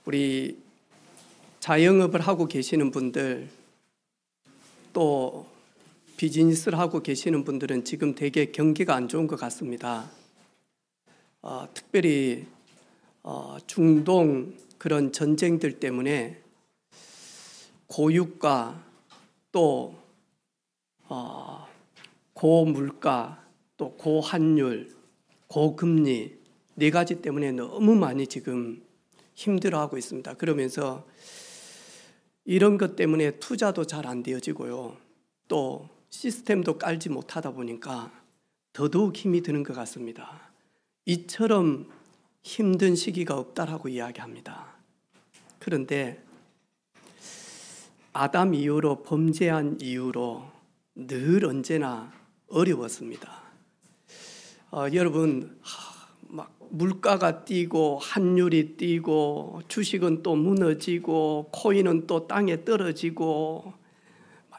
우리 자영업을 하고 계시는 분들, 또 비즈니스를 하고 계시는 분들은 지금 되게 경기가 안 좋은 것 같습니다. 특별히 중동 그런 전쟁들 때문에 고유가, 또 고물가, 또 고환율, 고금리 네 가지 때문에 너무 많이 지금 힘들어하고 있습니다. 그러면서 이런 것 때문에 투자도 잘 안 되어지고요, 또 시스템도 깔지 못하다 보니까 더더욱 힘이 드는 것 같습니다. 이처럼 힘든 시기가 없다라고 이야기합니다. 그런데 아담 이후로, 범죄한 이후로 늘 언제나 어려웠습니다. 여러분, 막 물가가 뛰고 환율이 뛰고 주식은 또 무너지고 코인은 또 땅에 떨어지고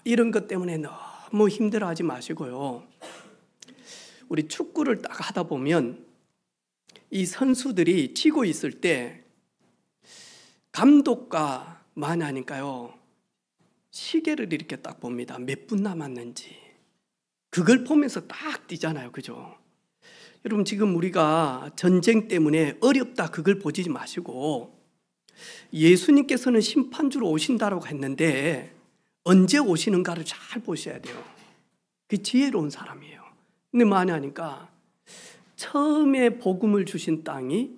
이런 것 때문에 너무 힘들어하지 마시고요. 우리 축구를 딱 하다 보면 이 선수들이 치고 있을 때 감독과 만나니까요, 시계를 이렇게 딱 봅니다. 몇 분 남았는지. 그걸 보면서 딱 뛰잖아요. 그죠? 여러분, 지금 우리가 전쟁 때문에 어렵다 그걸 보지 마시고, 예수님께서는 심판주로 오신다고 했는데 언제 오시는가를 잘 보셔야 돼요. 그 지혜로운 사람이에요. 근데 만나니까 처음에 복음을 주신 땅이,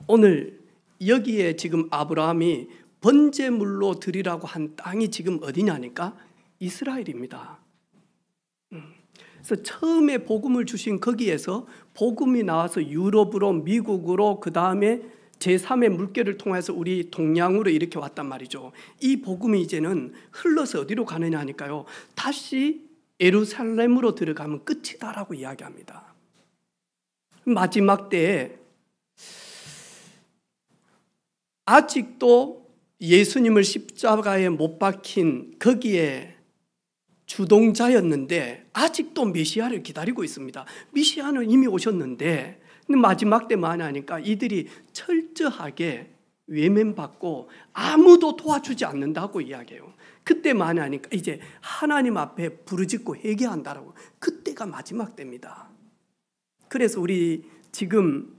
오늘 여기에 지금 아브라함이 번제물로 드리라고 한 땅이 지금 어디냐니까 이스라엘입니다. 그래서 처음에 복음을 주신 거기에서 복음이 나와서 유럽으로, 미국으로, 그 다음에 제3의 물결을 통해서 우리 동양으로 이렇게 왔단 말이죠. 이 복음이 이제는 흘러서 어디로 가느냐 하니까요, 다시 예루살렘으로 들어가면 끝이다라고 이야기합니다. 마지막 때에 아직도 예수님을 십자가에 못 박힌 거기에 주동자였는데 아직도 메시아를 기다리고 있습니다. 메시아는 이미 오셨는데, 근데 마지막 때 만나니까 이들이 철저하게 외면받고 아무도 도와주지 않는다고 이야기해요. 그때 만나니까 이제 하나님 앞에 부르짖고 회개한다라고. 그때가 마지막 때입니다. 그래서 우리 지금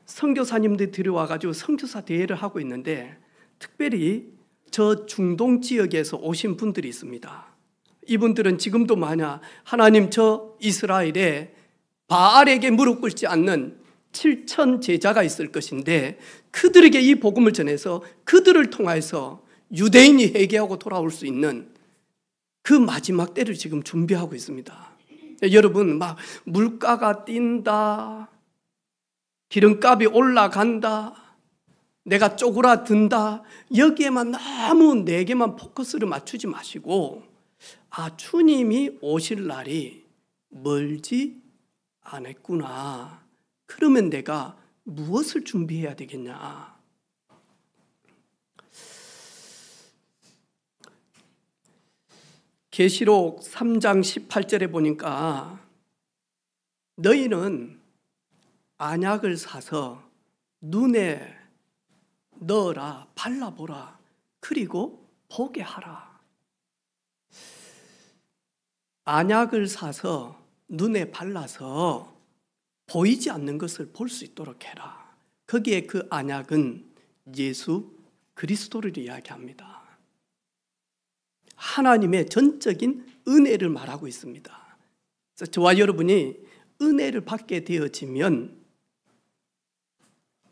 선교사님들 들어와가지고 선교사 대회를 하고 있는데, 특별히 저 중동 지역에서 오신 분들이 있습니다. 이분들은 지금도 만약 하나님, 저 이스라엘에 바알에게 무릎 꿇지 않는 7천 제자가 있을 것인데 그들에게 이 복음을 전해서 그들을 통해서 유대인이 회개하고 돌아올 수 있는 그 마지막 때를 지금 준비하고 있습니다. 여러분, 막 물가가 뛴다, 기름값이 올라간다, 내가 쪼그라든다, 여기에만 너무 내게만 포커스를 맞추지 마시고, 주님이 오실 날이 멀지 않았구나. 그러면 내가 무엇을 준비해야 되겠냐? 계시록 3장 18절에 보니까 너희는 안약을 사서 눈에 넣어라, 발라보라, 그리고 보게 하라. 안약을 사서 눈에 발라서 보이지 않는 것을 볼 수 있도록 해라. 거기에 그 안약은 예수 그리스도를 이야기합니다. 하나님의 전적인 은혜를 말하고 있습니다. 그래서 저와 여러분이 은혜를 받게 되어지면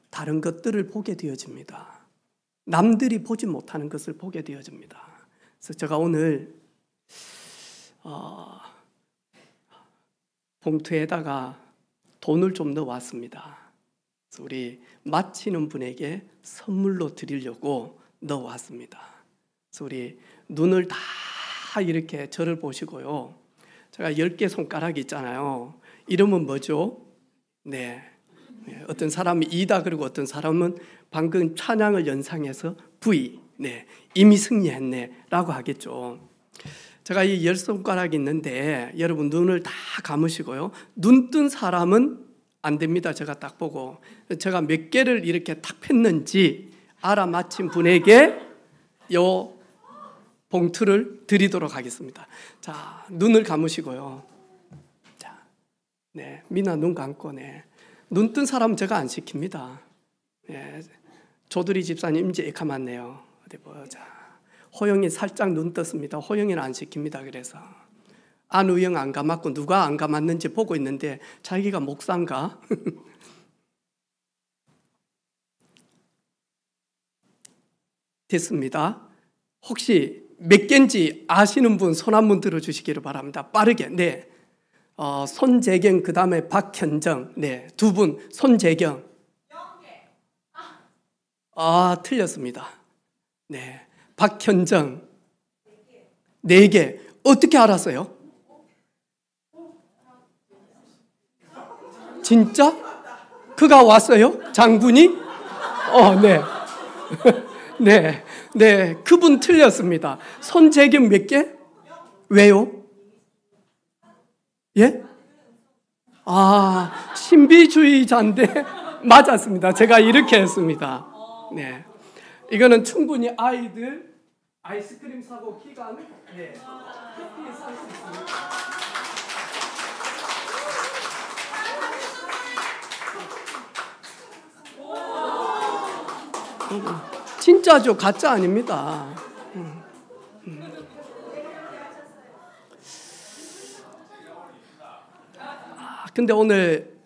다른 것들을 보게 되어집니다. 남들이 보지 못하는 것을 보게 되어집니다. 그래서 제가 오늘 봉투에다가 돈을 좀 넣어왔습니다. 그래서 우리 마치는 분에게 선물로 드리려고 넣어왔습니다. 그래서 우리 눈을 다 이렇게 저를 보시고요, 제가 10개 손가락이 있잖아요. 이름은 뭐죠? 네. 어떤 사람이 이다 그러고 어떤 사람은 방금 찬양을 연상해서 V, 네, 이미 승리했네 라고 하겠죠. 제가 이 10손가락이 있는데 여러분 눈을 다 감으시고요, 눈 뜬 사람은 안 됩니다. 제가 딱 보고 제가 몇 개를 이렇게 딱 폈는지 알아맞힌 분에게 요 봉투를 드리도록 하겠습니다. 자, 눈을 감으시고요. 자, 네, 미나 눈 감고, 네. 눈 뜬 사람 제가 안 시킵니다. 네, 조두리 집사님 이제 감았네요. 어디 보자. 호영이 살짝 눈 떴습니다. 호영이는 안 시킵니다. 그래서 안우영 안 감았고 누가 안 감았는지 보고 있는데 자기가 목사인가? 됐습니다. 혹시 몇 개인지 아시는 분 손 한 번 들어주시기를 바랍니다. 빠르게. 네. 손재경 그 다음에 박현정. 네. 두 분 손재경. 아, 틀렸습니다. 네. 박현정. 4개. 어떻게 알았어요? 진짜? 그가 왔어요? 장군이? 네. 네. 네. 그분 틀렸습니다. 손재경 몇 개? 왜요? 예? 아, 신비주의자인데 맞았습니다. 제가 이렇게 했습니다. 네. 이거는 충분히 아이들 아이스크림 사고 기간, 네. 커피 살 수 있습니다. 진짜죠. 가짜 아닙니다. 근데 오늘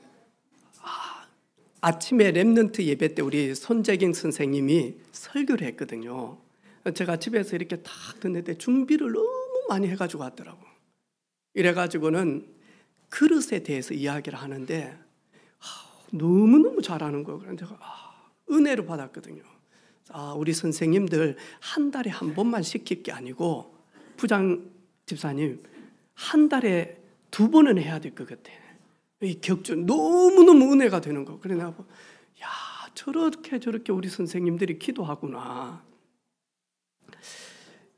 아침에 렘넌트 예배 때 우리 손재경 선생님이 설교를 했거든요. 제가 집에서 이렇게 딱 듣는데 준비를 너무 많이 해가지고 왔더라고. 이래가지고는 그릇에 대해서 이야기를 하는데 너무너무 잘하는 거예요. 그래서 제가 은혜를 받았거든요. 우리 선생님들 한 달에 한 번만 시킬 게 아니고 부장 집사님 한 달에 2번은 해야 될 것 같아. 이 격주 너무너무 은혜가 되는 거. 그래 내가 야, 저렇게 우리 선생님들이 기도하구나.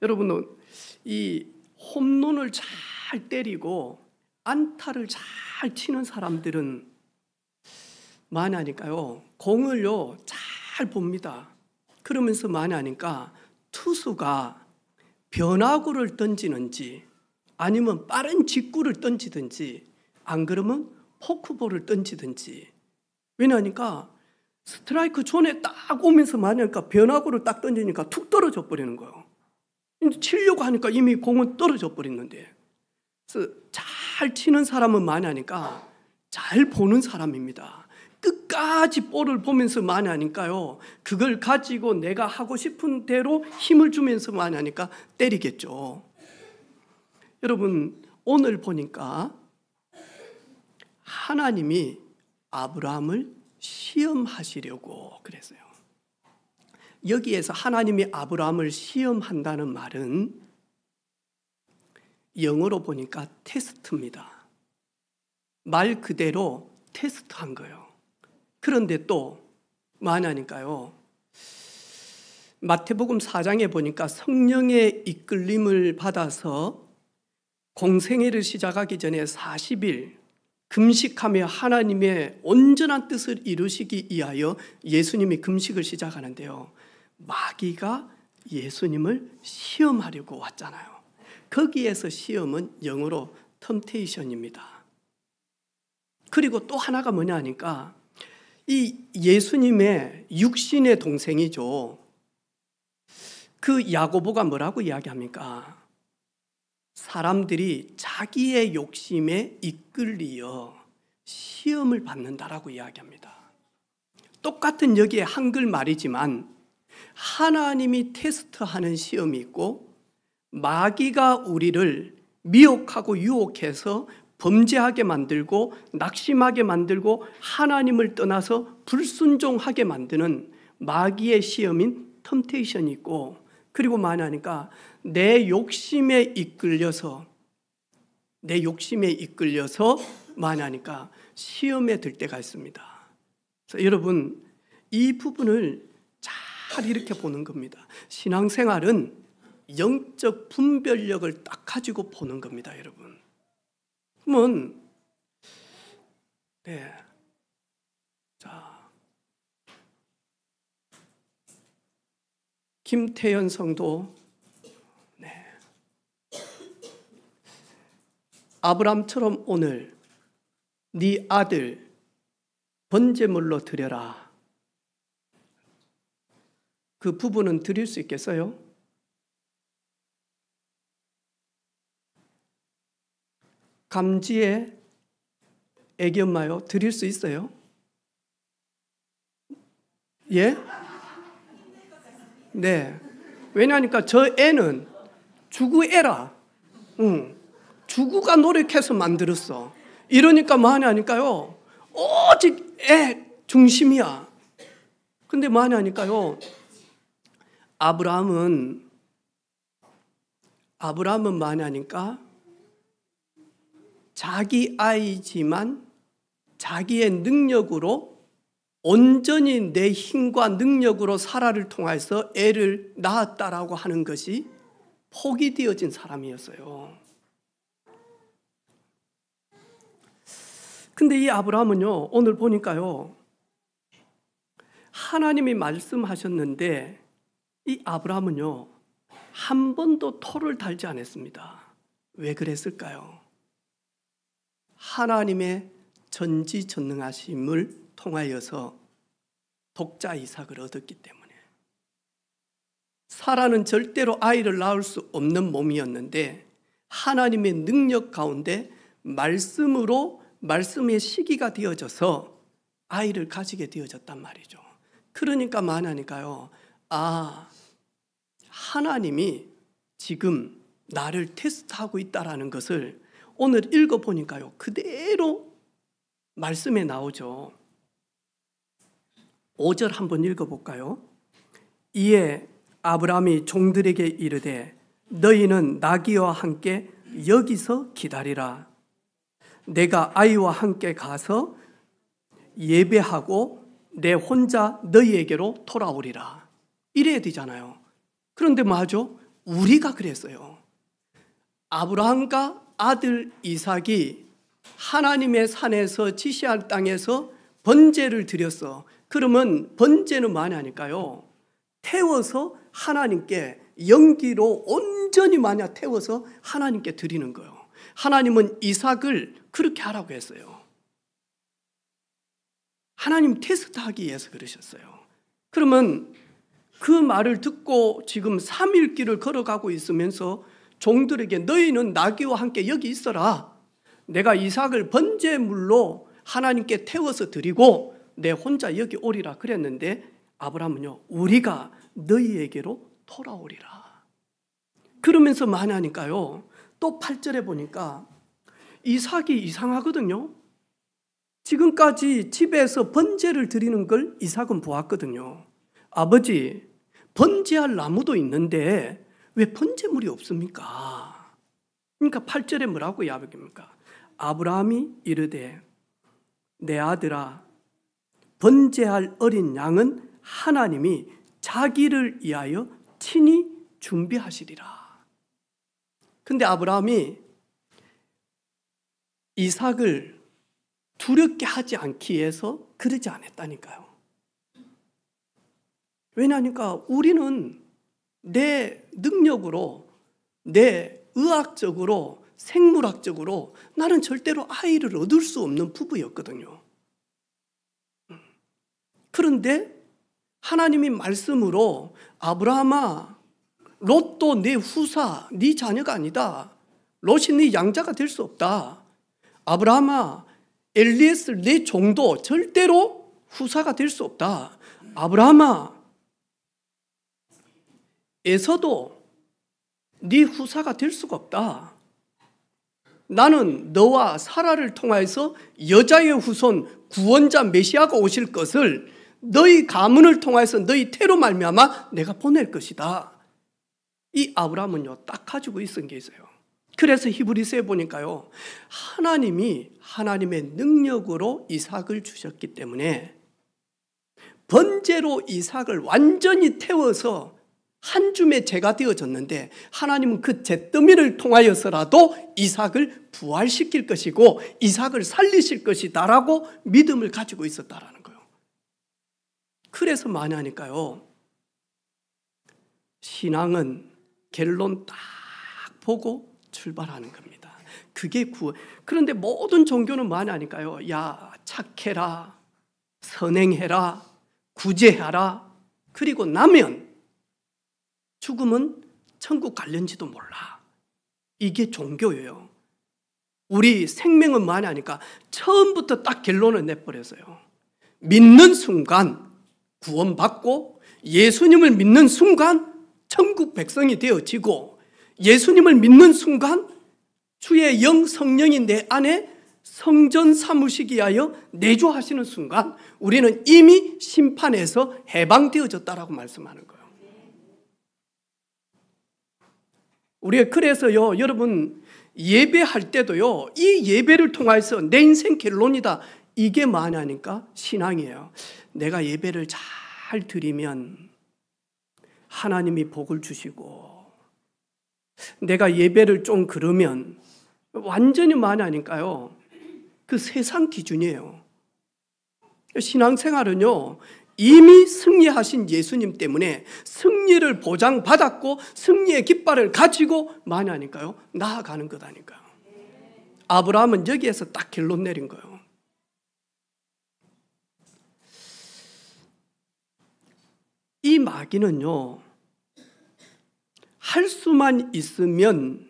여러분, 이 홈런을 잘 때리고 안타를 잘 치는 사람들은 많이 하니까요. 공을요 잘 봅니다. 그러면서 많이 하니까 투수가 변화구를 던지는지 아니면 빠른 직구를 던지든지 안 그러면 포크볼을 던지든지. 왜냐하니까 스트라이크 존에 딱 오면서 많이 하니까 변화구를 딱 던지니까 툭 떨어져 버리는 거예요. 치려고 하니까 이미 공은 떨어져 버리는데. 그래서 잘 치는 사람은 많이 하니까 잘 보는 사람입니다. 끝까지 볼을 보면서 많이 하니까요. 그걸 가지고 내가 하고 싶은 대로 힘을 주면서 많이 하니까 때리겠죠. 여러분, 오늘 보니까 하나님이 아브라함을 시험하시려고 그랬어요. 여기에서 하나님이 아브라함을 시험한다는 말은 영어로 보니까 테스트입니다. 말 그대로 테스트한 거예요. 그런데 또 많이 하니까요. 마태복음 4장에 보니까 성령의 이끌림을 받아서 공생애를 시작하기 전에 40일 금식하며 하나님의 온전한 뜻을 이루시기 위하여 예수님이 금식을 시작하는데요. 마귀가 예수님을 시험하려고 왔잖아요. 거기에서 시험은 영어로 템테이션입니다. 그리고 또 하나가 뭐냐 하니까 이 예수님의 육신의 동생이죠. 그 야고보가 뭐라고 이야기합니까? 사람들이 자기의 욕심에 이끌리어 시험을 받는다라고 이야기합니다. 똑같은 여기에 한글 말이지만 하나님이 테스트하는 시험이 있고 마귀가 우리를 미혹하고 유혹해서 범죄하게 만들고 낙심하게 만들고 하나님을 떠나서 불순종하게 만드는 마귀의 시험인 템테이션이 있고, 그리고 많이 하니까 내 욕심에 이끌려서 많이 하니까 시험에 들 때가 있습니다. 그래서 여러분, 이 부분을 잘 이렇게 보는 겁니다. 신앙생활은 영적 분별력을 딱 가지고 보는 겁니다, 여러분. 그러면 자, 김태현 성도, 네. 아브람처럼 오늘 네 아들 번제물로 드려라. 그 부부는 드릴 수 있겠어요? 감지에 애기 엄마요? 드릴 수 있어요? 예? 네. 왜냐하니까 저 애는 주구 애라. 주구가 노력해서 만들었어. 이러니까 뭐 하냐니까요. 오직 애 중심이야. 근데 뭐 하냐니까요. 아브라함은 뭐 하냐니까 자기 아이지만 자기의 능력으로 온전히 내 힘과 능력으로 사라를 통해서 애를 낳았다라고 하는 것이 폭이 되어진 사람이었어요. 근데 이 아브라함은요, 오늘 보니까요, 하나님이 말씀하셨는데 이 아브라함은요, 한 번도 토를 달지 않았습니다. 왜 그랬을까요? 하나님의 전지전능하심을 통하여서 독자 이삭을 얻었기 때문에. 사라는 절대로 아이를 낳을 수 없는 몸이었는데 하나님의 능력 가운데 말씀의 시기가 되어져서 아이를 가지게 되어졌단 말이죠. 그러니까 말하니까요, 하나님이 지금 나를 테스트하고 있다라는 것을 오늘 읽어보니까요, 그대로 말씀에 나오죠. 5절 한번 읽어볼까요? 이에 아브라함이 종들에게 이르되 너희는 나귀와 함께 여기서 기다리라. 내가 아이와 함께 가서 예배하고 내 혼자 너희에게로 돌아오리라. 이래야 되잖아요. 그런데 뭐 하죠? 우리가 그랬어요. 아브라함과 아들 이삭이 하나님의 산에서 지시할 땅에서 번제를 드렸어. 그러면 번제는 뭐냐니까요, 태워서 하나님께 연기로 온전히 태워서 하나님께 드리는 거예요. 하나님은 이삭을 그렇게 하라고 했어요. 하나님 테스트하기 위해서 그러셨어요. 그러면 그 말을 듣고 지금 3일 길을 걸어가고 있으면서 종들에게 너희는 나귀와 함께 여기 있어라. 내가 이삭을 번제물로 하나님께 태워서 드리고 내 혼자 여기 오리라 그랬는데 아브라함은요, 우리가 너희에게로 돌아오리라. 그러면서 말하니까요, 또 8절에 보니까 이삭이 이상하거든요. 지금까지 집에서 번제를 드리는 걸 이삭은 보았거든요. 아버지, 번제할 나무도 있는데 왜 번제물이 없습니까? 그러니까 8절에 뭐라고 이야기합니까? 아브라함이 이르되 내 아들아, 번제할 어린 양은 하나님이 자기를 위하여 친히 준비하시리라. 근데 아브라함이 이삭을 두렵게 하지 않기 위해서 그러지 않았다니까요. 왜냐하니까 우리는 내 능력으로, 내 의학적으로, 생물학적으로 나는 절대로 아이를 얻을 수 없는 부부였거든요. 그런데 하나님이 말씀으로 아브라함아, 롯도 네 후사, 네 자녀가 아니다. 롯이 네 양자가 될 수 없다. 아브라함아, 엘리에셀 네 종도 절대로 후사가 될 수 없다. 아브라함아, 에서도 네 후사가 될 수가 없다. 나는 너와 사라를 통하여서 여자의 후손 구원자 메시아가 오실 것을 너희 가문을 통해서 너희 태로 말미암아 내가 보낼 것이다. 이 아브라함은요, 딱 가지고 있은 게 있어요. 그래서 히브리서에 보니까요, 하나님이 하나님의 능력으로 이삭을 주셨기 때문에 번제로 이삭을 완전히 태워서 한 줌의 제가 되어졌는데 하나님은 그 잿더미를 통하여서라도 이삭을 부활시킬 것이고 이삭을 살리실 것이다라고 믿음을 가지고 있었다라는 거예요. 그래서 많이 하니까요. 신앙은 결론 딱 보고 출발하는 겁니다. 그게 구원. 그런데 모든 종교는 많이 하니까요. 야, 착해라, 선행해라, 구제하라. 그리고 나면 죽으면 천국 갈는지도 몰라. 이게 종교예요. 우리 생명은 많이 하니까 처음부터 딱 결론을 내버렸어요. 믿는 순간 구원받고 예수님을 믿는 순간 천국 백성이 되어지고 예수님을 믿는 순간 주의 영 성령이 내 안에 성전 사무시기 하여 내주하시는 순간 우리는 이미 심판에서 해방되어졌다라고 말씀하는 거예요. 우리가 그래서요, 여러분 예배할 때도요, 이 예배를 통해서 내 인생 결론이다. 이게 뭐냐니까 신앙이에요. 내가 예배를 잘 드리면 하나님이 복을 주시고, 내가 예배를 좀 그러면 완전히 뭐냐니까요, 그 세상 기준이에요. 신앙생활은요, 이미 승리하신 예수님 때문에 승리를 보장받았고 승리의 깃발을 가지고 뭐냐니까요, 나아가는 거다니까요. 아브라함은 여기에서 딱 결론 내린 거예요. 이 마귀는요, 할 수만 있으면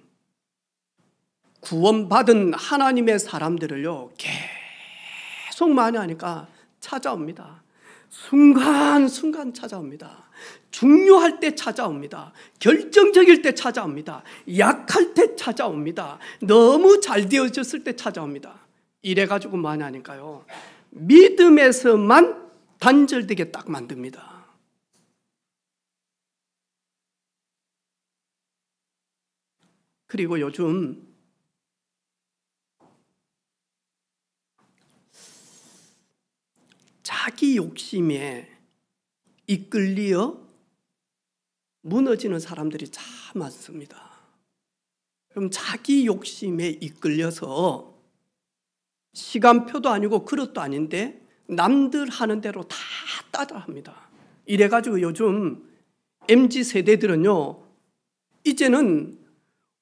구원받은 하나님의 사람들을요 계속 많이 하니까 찾아옵니다. 순간순간 찾아옵니다. 중요할 때 찾아옵니다. 결정적일 때 찾아옵니다. 약할 때 찾아옵니다. 너무 잘 되어졌을 때 찾아옵니다. 이래가지고 많이 하니까요, 믿음에서만 단절되게 딱 만듭니다. 그리고 요즘 자기 욕심에 이끌려 무너지는 사람들이 참 많습니다. 그럼 자기 욕심에 이끌려서 시간표도 아니고 그릇도 아닌데 남들 하는 대로 다 따라합니다. 이래가지고 요즘 MZ세대들은요, 이제는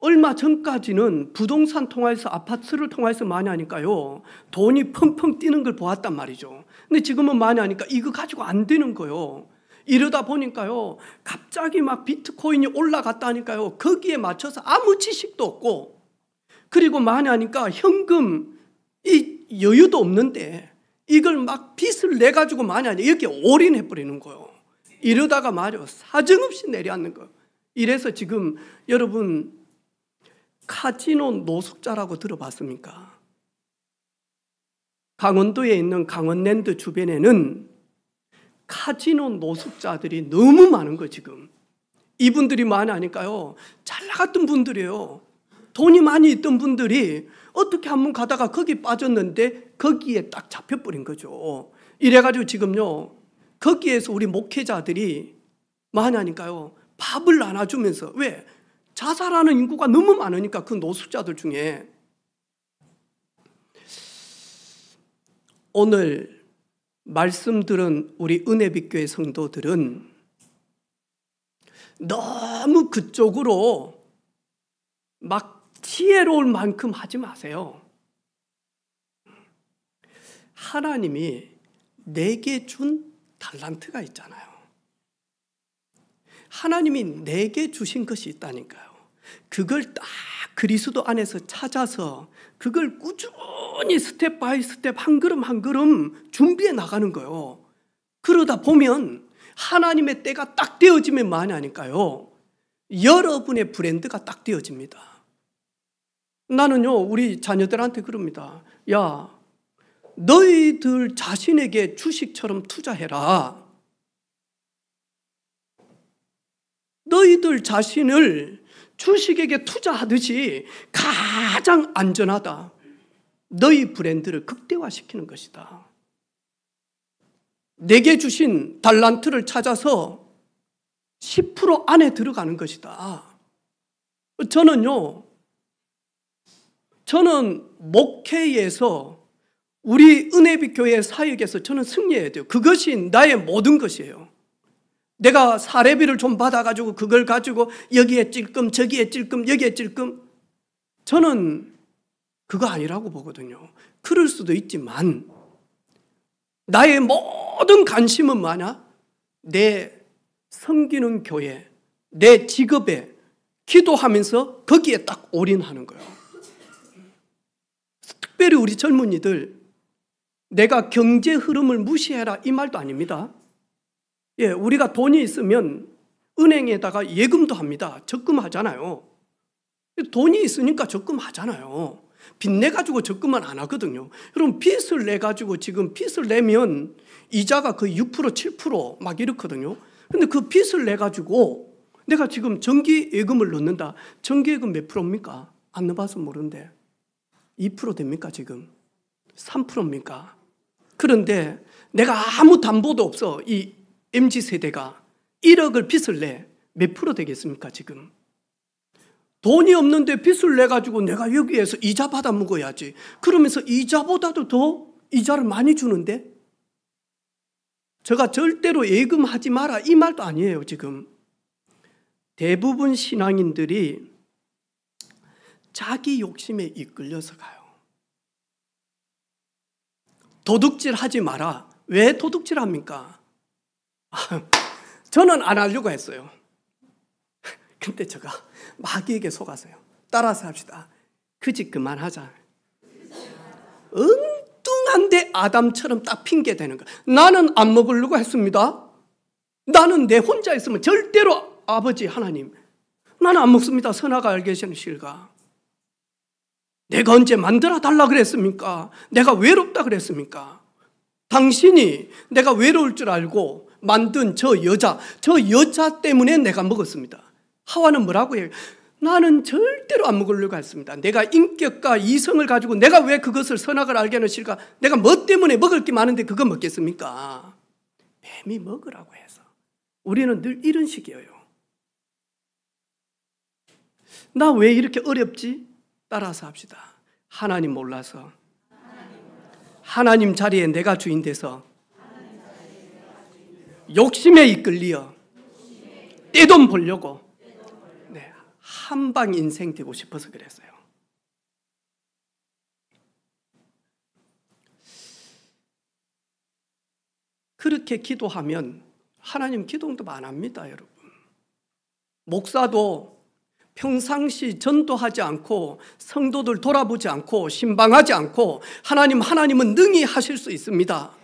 얼마 전까지는 부동산 통해서 아파트를 통해서 많이 하니까요, 돈이 펑펑 뛰는 걸 보았단 말이죠. 근데 지금은 많이 하니까 이거 가지고 안 되는 거예요. 이러다 보니까요, 갑자기 막 비트코인이 올라갔다니까요, 거기에 맞춰서 아무 지식도 없고, 그리고 많이 하니까 현금 이 여유도 없는데 이걸 막 빚을 내 가지고 많이 하니까 이렇게 올인해 버리는 거예요. 이러다가 말이요, 사정없이 내려앉는 거예요. 이래서 지금 여러분 카지노 노숙자라고 들어봤습니까? 강원도에 있는 강원랜드 주변에는 카지노 노숙자들이 너무 많은 거예요. 지금 이분들이 많이 하니까요, 잘 나갔던 분들이에요. 돈이 많이 있던 분들이 어떻게 한번 가다가 거기 빠졌는데 거기에 딱 잡혀버린 거죠. 이래가지고 지금요, 거기에서 우리 목회자들이 많이 하니까요, 밥을 나눠주면서, 왜? 자살하는 인구가 너무 많으니까 그 노숙자들 중에. 오늘 말씀 들은 우리 은혜빛교회 성도들은 너무 그쪽으로 막 지혜로울 만큼 하지 마세요. 하나님이 내게 준 달란트가 있잖아요. 하나님이 내게 주신 것이 있다니까요. 그걸 딱 그리스도 안에서 찾아서 그걸 꾸준히 스텝 바이 스텝 한 걸음 한 걸음 준비해 나가는 거예요. 그러다 보면 하나님의 때가 딱 되어지면 많이 하니까요, 여러분의 브랜드가 딱 되어집니다. 나는요, 우리 자녀들한테 그럽니다. 야, 너희들 자신에게 주식처럼 투자해라. 너희들 자신을 주식에게 투자하듯이 가장 안전하다. 너희 브랜드를 극대화시키는 것이다. 내게 주신 달란트를 찾아서 10% 안에 들어가는 것이다. 저는 목회에서 우리 은혜빛 교회 사역에서 저는 승리해야 돼요. 그것이 나의 모든 것이에요. 내가 사례비를 좀 받아가지고 그걸 가지고 여기에 찔끔 저기에 찔끔 여기에 찔끔, 저는 그거 아니라고 보거든요. 그럴 수도 있지만 나의 모든 관심은 뭐냐? 내 섬기는 교회, 내 직업에 기도하면서 거기에 딱 올인하는 거예요. 특별히 우리 젊은이들, 내가 경제 흐름을 무시해라 이 말도 아닙니다. 예, 우리가 돈이 있으면 은행에다가 예금도 합니다. 적금하잖아요. 돈이 있으니까 적금하잖아요. 빚 내가지고 적금은 안 하거든요. 여러분, 빚을 내가지고 지금 빚을 내면 이자가 거의 6%, 7% 이렇거든요. 근데 그 빚을 내가지고 내가 지금 정기 예금을 넣는다. 정기 예금 몇 프로입니까? 안 넣어봐서 모르는데 2% 됩니까 지금? 3%입니까? 그런데 내가 아무 담보도 없어. 이 MZ세대가 1억을 빚을 내. 몇 프로 되겠습니까 지금? 돈이 없는데 빚을 내가지고 내가 여기에서 이자 받아 먹어야지. 그러면서 이자보다도 더 이자를 많이 주는데, 제가 절대로 예금하지 마라 이 말도 아니에요. 지금 대부분 신앙인들이 자기 욕심에 이끌려서 가요. 도둑질 하지 마라. 왜 도둑질 합니까? 저는 안 하려고 했어요. 근데 제가 마귀에게 속았어요. 따라서 합시다. 그 집 그만하자. 엉뚱한데 아담처럼 딱 핑계 대는 거야. 나는 안 먹으려고 했습니다. 나는 내 혼자 있으면 절대로 아버지 하나님, 나는 안 먹습니다. 선악을 알게 하시는 실가. 내가 언제 만들어 달라 그랬습니까? 내가 외롭다 그랬습니까? 당신이 내가 외로울 줄 알고 만든 저 여자 때문에 내가 먹었습니다. 하와는 뭐라고 해요? 나는 절대로 안 먹으려고 했습니다. 내가 인격과 이성을 가지고 내가 왜 그것을 선악을 알게 하는 실까? 내가 뭐 때문에 먹을 게 많은데 그거 먹겠습니까? 뱀이 먹으라고 해서. 우리는 늘 이런 식이에요. 나 왜 이렇게 어렵지? 따라서 합시다. 하나님 몰라서, 하나님 자리에 내가 주인 돼서 욕심에 이끌려 떼돈 벌려고 한방 인생 되고 싶어서 그랬어요. 그렇게 기도하면 하나님 기도응답 안 합니다, 여러분. 목사도 평상시 전도하지 않고 성도들 돌아보지 않고 신방하지 않고 하나님은 능히 하실 수 있습니다.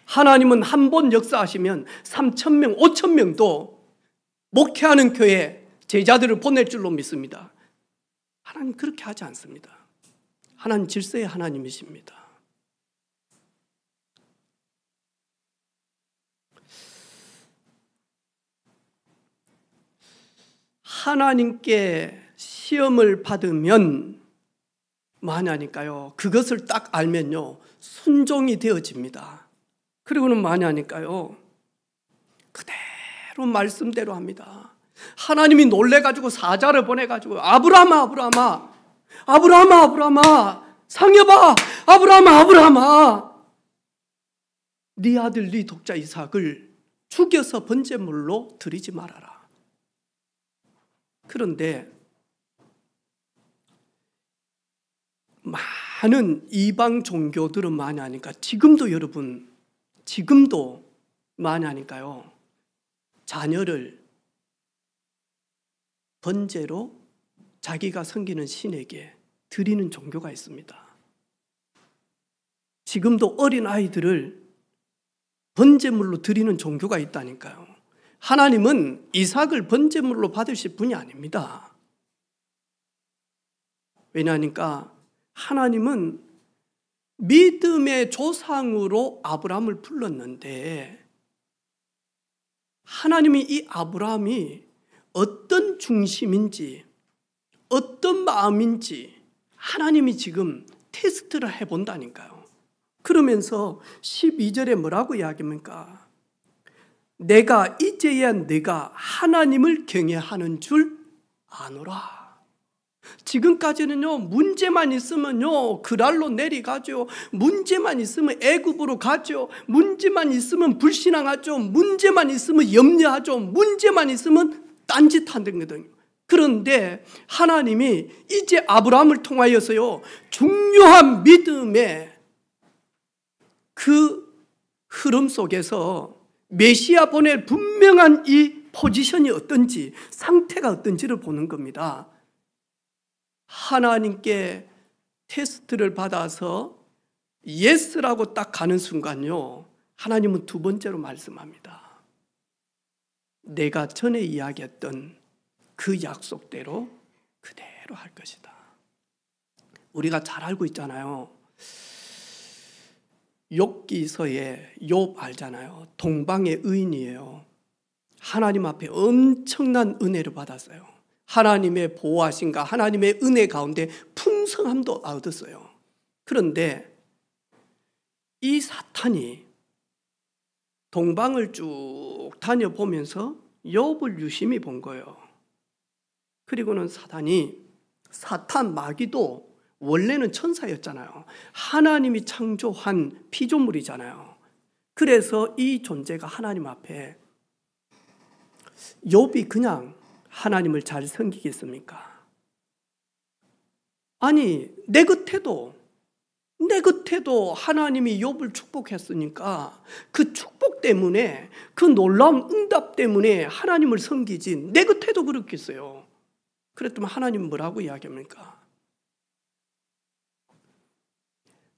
하나님은 한 번 역사하시면 3,000명, 5,000명도 목회하는 교회 제자들을 보낼 줄로 믿습니다. 하나님 그렇게 하지 않습니다. 하나님 질서의 하나님이십니다. 하나님께 시험을 받으면 뭐 하냐니까요. 그것을 딱 알면요, 순종이 되어집니다. 그리고는 뭐 하냐니까요, 그대로 말씀대로 합니다. 하나님이 놀래가지고 사자를 보내가지고 아브라함아 상여봐, 아브라함아 네 아들 네 독자 이삭을 죽여서 번제물로 드리지 말아라. 그런데 많은 이방 종교들은 많이 하니까 지금도 여러분, 지금도 많이 하니까요, 자녀를 번제로 자기가 섬기는 신에게 드리는 종교가 있습니다. 지금도 어린 아이들을 번제물로 드리는 종교가 있다니까요. 하나님은 이삭을 번제물로 받으실 분이 아닙니다. 왜냐하니까 하나님은 믿음의 조상으로 아브라함을 불렀는데, 하나님이 이 아브라함이 어떤 중심인지 어떤 마음인지 하나님이 지금 테스트를 해본다니까요. 그러면서 12절에 뭐라고 이야기합니까? 내가 이제야 네가 하나님을 경외하는 줄 아노라. 지금까지는요, 문제만 있으면요, 그랄로 내려가죠. 문제만 있으면 애굽으로 가죠. 문제만 있으면 불신앙하죠. 문제만 있으면 염려하죠. 문제만 있으면 딴짓하는 거거든요. 그런데 하나님이 이제 아브라함을 통하여서요, 중요한 믿음의 그 흐름 속에서 메시아 보낼 분명한 이 포지션이 어떤지, 상태가 어떤지를 보는 겁니다. 하나님께 테스트를 받아서 예스라고 딱 가는 순간요, 하나님은 두 번째로 말씀합니다. 내가 전에 이야기했던 그 약속대로 그대로 할 것이다. 우리가 잘 알고 있잖아요. 욥기서에 욥 알잖아요. 동방의 의인이에요. 하나님 앞에 엄청난 은혜를 받았어요. 하나님의 보호하심과 하나님의 은혜 가운데 풍성함도 얻었어요. 그런데 이 사탄이 동방을 쭉 다녀보면서 욥을 유심히 본 거예요. 그리고는 사탄 마귀도 원래는 천사였잖아요. 하나님이 창조한 피조물이잖아요. 그래서 이 존재가 하나님 앞에, 욥이 그냥 하나님을 잘 섬기겠습니까? 아니, 내 곁에도 하나님이 욥을 축복했으니까 그 축복 때문에, 그 놀라운 응답 때문에 하나님을 섬기지, 내 곁에도 그렇겠어요. 그랬더니 하나님은 뭐라고 이야기합니까?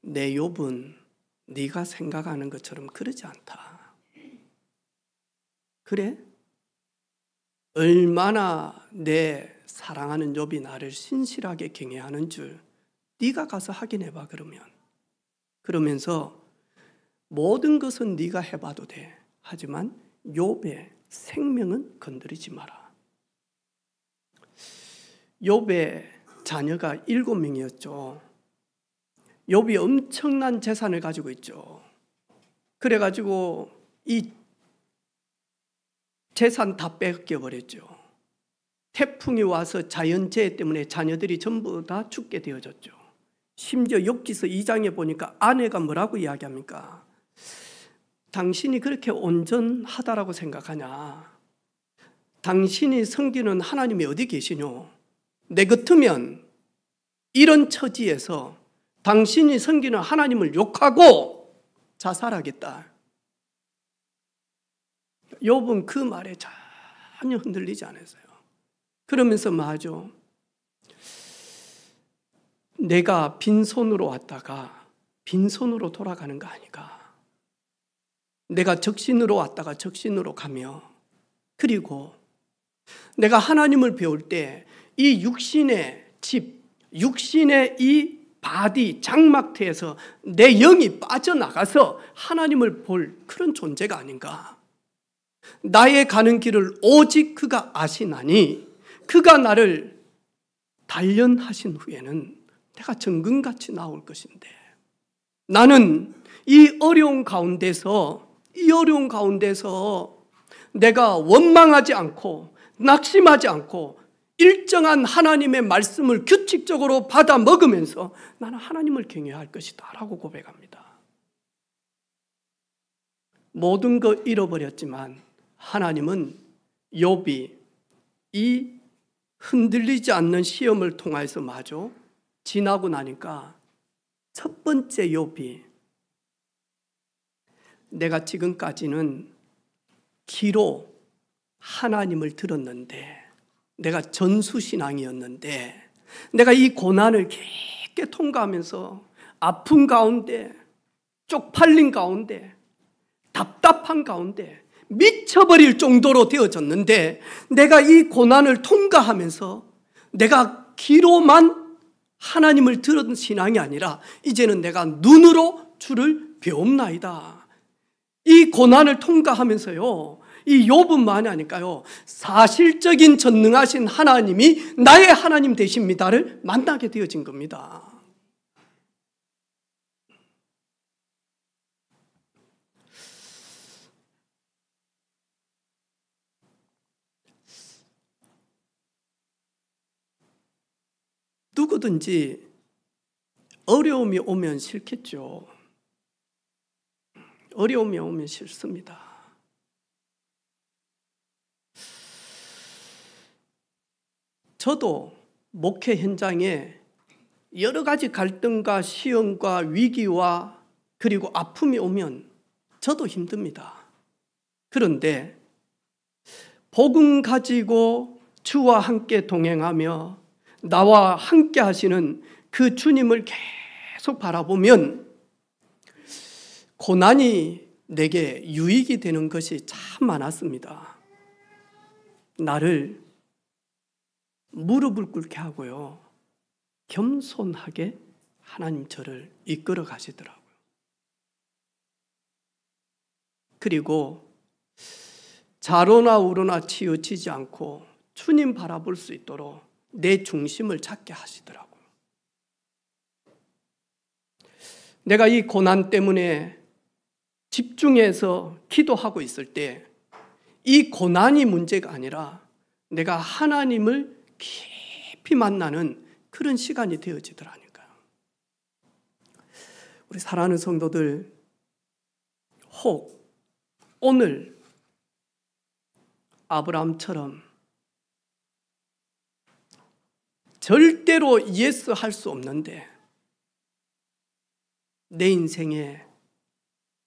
내 욥은 네가 생각하는 것처럼 그러지 않다. 그래? 얼마나 내 사랑하는 욥이 나를 신실하게 경외하는 줄 네가 가서 확인해봐. 그러면서 모든 것은 네가 해봐도 돼. 하지만 욥의 생명은 건드리지 마라. 욥의 자녀가 7명이었죠. 욥이 엄청난 재산을 가지고 있죠. 그래가지고 이 재산 다 뺏겨버렸죠. 태풍이 와서 자연재해 때문에 자녀들이 전부 다 죽게 되어졌죠. 심지어 욥기서 2장에 보니까 아내가 뭐라고 이야기합니까? 당신이 그렇게 온전하다라고 생각하냐? 당신이 섬기는 하나님이 어디 계시뇨? 내 같으면 이런 처지에서 당신이 섬기는 하나님을 욕하고 자살하겠다. 욥은 그 말에 전혀 흔들리지 않았어요. 그러면서 뭐하죠? 내가 빈손으로 왔다가 빈손으로 돌아가는 거 아닌가? 내가 적신으로 왔다가 적신으로 가며, 그리고 내가 하나님을 배울 때 이 육신의 집, 육신의 이 바디, 장막태에서 내 영이 빠져나가서 하나님을 볼 그런 존재가 아닌가? 나의 가는 길을 오직 그가 아시나니 그가 나를 단련하신 후에는 내가 정금같이 나올 것인데, 나는 이 어려운 가운데서 내가 원망하지 않고 낙심하지 않고 일정한 하나님의 말씀을 규칙적으로 받아 먹으면서 나는 하나님을 경외할 것이다 라고 고백합니다. 모든 거 잃어버렸지만 하나님은 욥이 이 흔들리지 않는 시험을 통해서 마저 지나고 나니까 첫 번째 욥이, 내가 지금까지는 귀로 하나님을 들었는데, 내가 전수신앙이었는데, 내가 이 고난을 깊게 통과하면서 아픔 가운데, 쪽팔린 가운데, 답답한 가운데 미쳐버릴 정도로 되어졌는데, 내가 이 고난을 통과하면서 내가 귀로만 하나님을 들은 신앙이 아니라 이제는 내가 눈으로 주를 배움나이다. 이 고난을 통과하면서요, 이 욥은만이 아닐까요? 사실적인 전능하신 하나님이 나의 하나님 되십니다를 만나게 되어진 겁니다. 누구든지 어려움이 오면 싫겠죠. 어려움이 오면 싫습니다. 저도 목회 현장에 여러 가지 갈등과 시험과 위기와 그리고 아픔이 오면 저도 힘듭니다. 그런데 복음 가지고 주와 함께 동행하며 나와 함께 하시는 그 주님을 계속 바라보면 고난이 내게 유익이 되는 것이 참 많았습니다. 나를 무릎을 꿇게 하고요, 겸손하게 하나님 저를 이끌어 가시더라고요. 그리고 좌로나 우로나 치우치지 않고 주님 바라볼 수 있도록 내 중심을 찾게 하시더라고요. 내가 이 고난 때문에 집중해서 기도하고 있을 때 이 고난이 문제가 아니라 내가 하나님을 깊이 만나는 그런 시간이 되어지더라니까요. 우리 사랑하는 성도들, 혹 오늘 아브라함처럼 절대로 예스 할 수 없는데 내 인생에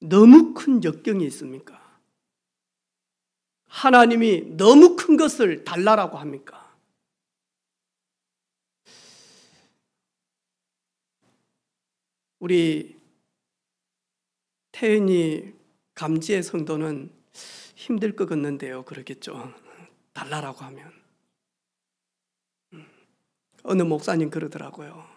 너무 큰 역경이 있습니까? 하나님이 너무 큰 것을 달라라고 합니까? 우리 태연이 감지의 성도는 힘들 것 같는데요, 그러겠죠. 달라라고 하면. 어느 목사님 그러더라고요.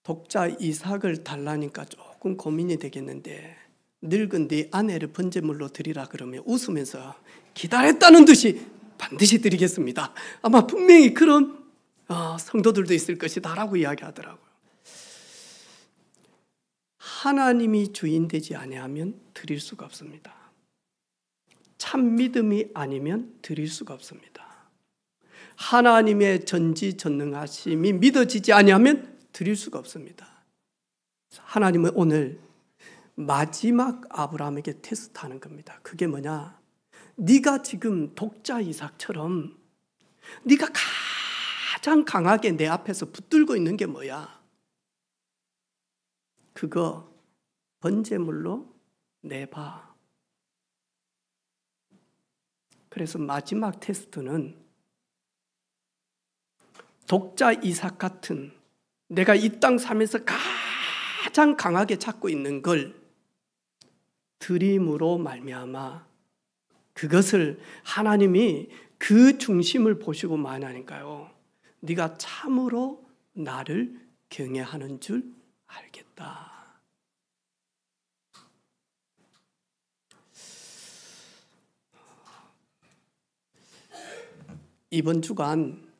독자 이삭을 달라니까 조금 고민이 되겠는데 늙은 네 아내를 번제물로 드리라 그러면 웃으면서 기다렸다는 듯이 반드시 드리겠습니다. 아마 분명히 그런 성도들도 있을 것이다 라고 이야기하더라고요. 하나님이 주인 되지 아니하면 드릴 수가 없습니다. 참 믿음이 아니면 드릴 수가 없습니다. 하나님의 전지전능하심이 믿어지지 아니하면 드릴 수가 없습니다. 하나님은 오늘 마지막 아브라함에게 테스트하는 겁니다. 그게 뭐냐? 네가 지금 독자 이삭처럼 네가 가장 강하게 내 앞에서 붙들고 있는 게 뭐야? 그거 번제물로 내봐. 그래서 마지막 테스트는 독자 이삭 같은 내가 이 땅 살면서 가장 강하게 찾고 있는 걸 드림으로 말미암아 그것을 하나님이 그 중심을 보시고 말하니까요, 네가 참으로 나를 경외하는 줄 알겠다. 이번 주간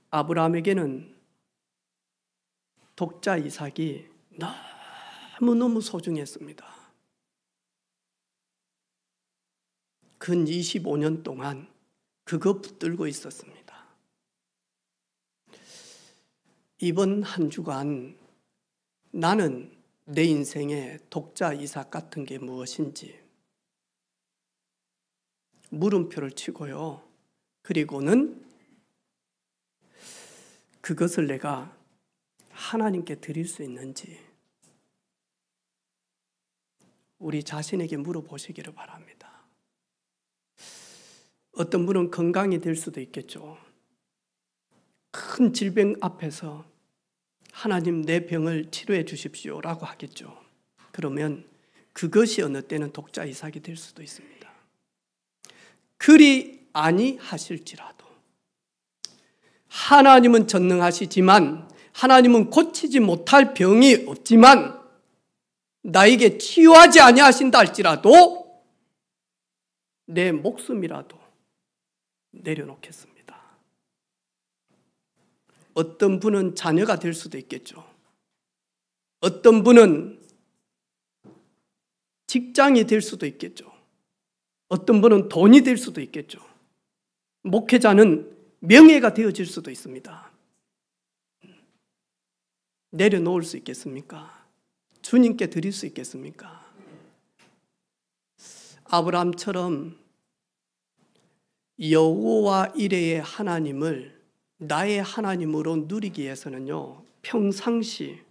아브라함에게는 독자 이삭이 너무너무 소중했습니다. 근 25년 동안 그거 붙들고 있었습니다. 이번 한 주간 나는 내 인생의 독자 이삭 같은 게 무엇인지 물음표를 치고요. 그리고는 그것을 내가 하나님께 드릴 수 있는지 우리 자신에게 물어보시기를 바랍니다. 어떤 분은 건강이 될 수도 있겠죠. 큰 질병 앞에서 하나님 내 병을 치료해 주십시오라고 하겠죠. 그러면 그것이 어느 때는 독자 이삭이 될 수도 있습니다. 그리 아니하실지라도 하나님은 전능하시지만 하나님은 고치지 못할 병이 없지만 나에게 치유하지 아니하신다 할지라도 내 목숨이라도 내려놓겠습니다. 어떤 분은 자녀가 될 수도 있겠죠. 어떤 분은 직장이 될 수도 있겠죠. 어떤 분은 돈이 될 수도 있겠죠. 목회자는 명예가 되어질 수도 있습니다. 내려놓을 수 있겠습니까? 주님께 드릴 수 있겠습니까? 아브라함처럼 여호와 이레의 하나님을 나의 하나님으로 누리기 위해서는요, 평상시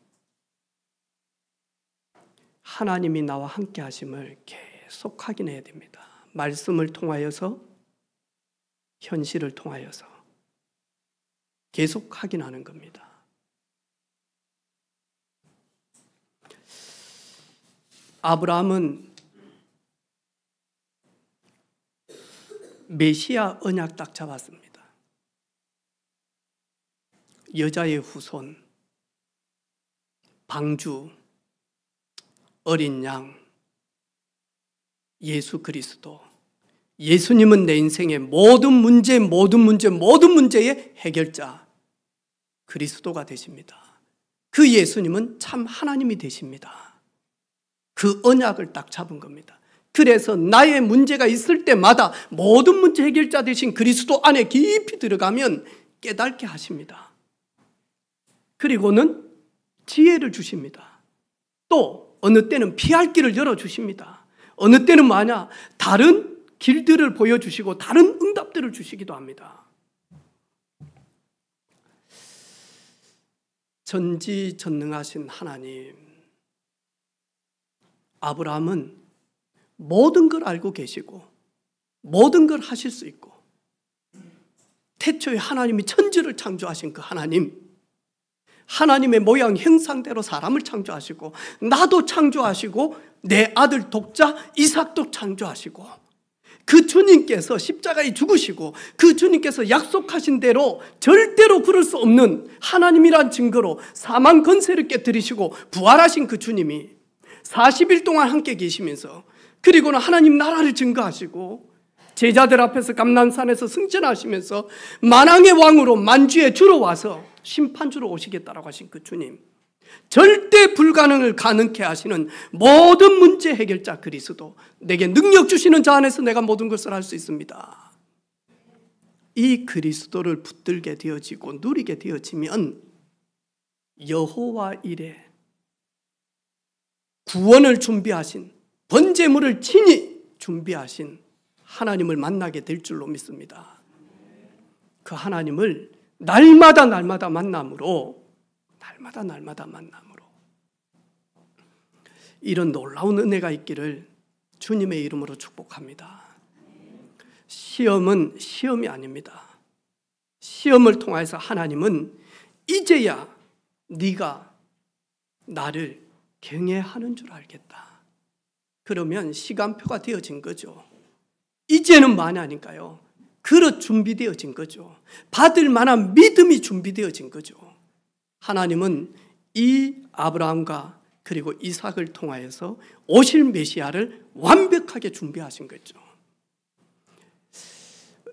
하나님이 나와 함께 하심을 계속 확인해야 됩니다. 말씀을 통하여서, 현실을 통하여서 계속 확인하는 겁니다. 아브라함은 메시아 언약 딱 잡았습니다. 여자의 후손, 방주, 어린 양, 예수 그리스도. 예수님은 내 인생의 모든 문제의 해결자, 그리스도가 되십니다. 그 예수님은 참 하나님이 되십니다. 그 언약을 딱 잡은 겁니다. 그래서 나의 문제가 있을 때마다 모든 문제 해결자 되신 그리스도 안에 깊이 들어가면 깨닫게 하십니다. 그리고는 지혜를 주십니다. 또 어느 때는 피할 길을 열어주십니다. 어느 때는 다른 길들을 보여주시고 다른 응답들을 주시기도 합니다. 전지전능하신 하나님, 아브라함은 모든 걸 알고 계시고 모든 걸 하실 수 있고, 태초에 하나님이 천지를 창조하신 그 하나님, 하나님의 모양 형상대로 사람을 창조하시고 나도 창조하시고 내 아들 독자 이삭도 창조하시고, 그 주님께서 십자가에 죽으시고 그 주님께서 약속하신 대로 절대로 그럴 수 없는 하나님이란 증거로 사망 권세를 깨뜨리시고 부활하신 그 주님이 40일 동안 함께 계시면서, 그리고는 하나님 나라를 증거하시고 제자들 앞에서 감난산에서 승천하시면서 만왕의 왕으로 만주의 주로 와서 심판주로 오시겠다라고 하신 그 주님, 절대 불가능을 가능케 하시는 모든 문제 해결자 그리스도, 내게 능력 주시는 자 안에서 내가 모든 것을 할 수 있습니다. 이 그리스도를 붙들게 되어지고 누리게 되어지면 여호와 이레, 구원을 준비하신, 번제물을 친히 준비하신 하나님을 만나게 될 줄로 믿습니다. 그 하나님을 날마다 만남으로 이런 놀라운 은혜가 있기를 주님의 이름으로 축복합니다. 시험은 시험이 아닙니다. 시험을 통해서 하나님은 이제야 네가 나를 경외하는 줄 알겠다. 그러면 시간표가 되어진 거죠. 이제는 만약이니까요, 그릇 준비되어진 거죠. 받을 만한 믿음이 준비되어진 거죠. 하나님은 이 아브라함과 그리고 이삭을 통하여서 오실 메시아를 완벽하게 준비하신 거죠.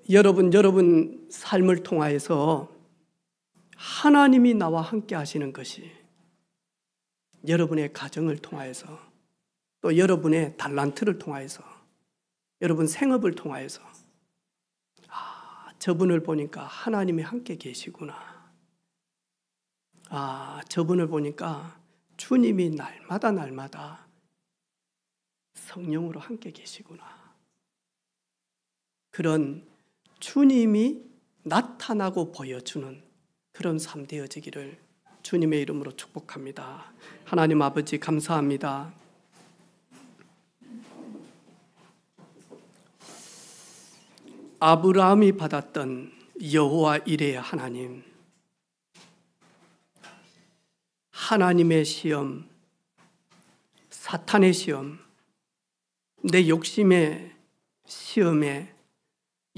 여러분 삶을 통하여서 하나님이 나와 함께 하시는 것이 여러분의 가정을 통하여서, 또 여러분의 달란트를 통하여서, 여러분 생업을 통하여서, 저분을 보니까 하나님이 함께 계시구나. 저분을 보니까 주님이 날마다 성령으로 함께 계시구나. 그런 주님이 나타나고 보여주는 그런 삶 되어지기를 주님의 이름으로 축복합니다. 하나님 아버지 감사합니다. 아브라함이 받았던 여호와 이레의 하나님, 하나님의 시험, 사탄의 시험, 내 욕심의 시험에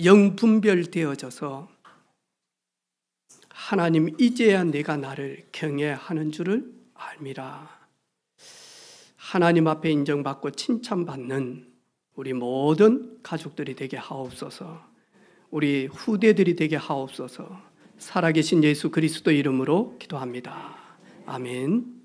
영분별되어져서 하나님 이제야 내가 나를 경외하는 줄을 알미라. 하나님 앞에 인정받고 칭찬받는 우리 모든 가족들이 되게 하옵소서. 우리 후대들이 되게 하옵소서. 살아계신 예수 그리스도 이름으로 기도합니다. 아멘.